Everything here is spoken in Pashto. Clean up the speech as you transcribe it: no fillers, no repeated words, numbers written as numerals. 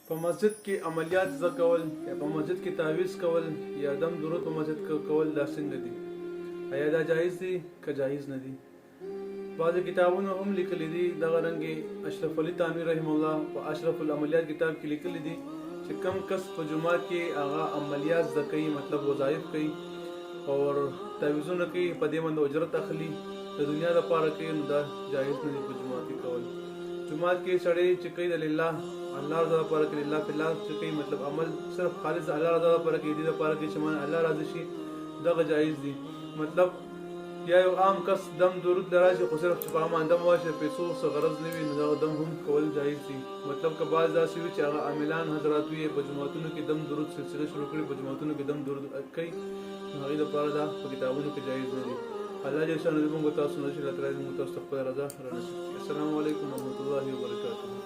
په مسجد کې عملیات زده کول یا په مسجد کې تعویض کول یا دم درود په مسجد کې کول دا څنګه دي؟ آیا دا جایز دي که جایز نه دي؟ بعضې کتابونو هم لیکلي دي دغه رنګې اشرف علي تانوي رحم الله په اشرف العملیات کتاب کې لیکلي دي چې کم کس په جمعات کې هغه عملیات زده کوي، مطلب وظایف کوي اور تعویضونه کوي، په دې باندې اجرت اخلي، د دنیا لپاره کوي، نو دا جایز نه دي په جمعات کې کول. جمعات کې سړی چې کوي د لله الله رضا لپاره کوي، لله فی الله چې کوي، مطلب عمل صرف خالص الله رضا لپاره کوي، دې لپاره کوي چې من الله راضي شي، دغه جایز دي. مطلب یا یو عام کس دم درود لراشي خو صرف چې په عام دم واشي پیسو څه غرض نه وي، نو دغه دم هم کول جایز دي. مطلب که بعض داسې وي چې هغه عاملان حضرات وي په جماعتونو کې دم درود سلسله شروع کړي، په جماعتونو کې دم درود کوي، نو هغې لپاره دا په کتابونو کې جایز نه دي. الله جل شانه زموږ تاسو نه شي الله تعالی زموږ تاسو ته خپله رضا رانصیب کړي. السلام علیکم ورحمة الله وبرکاته.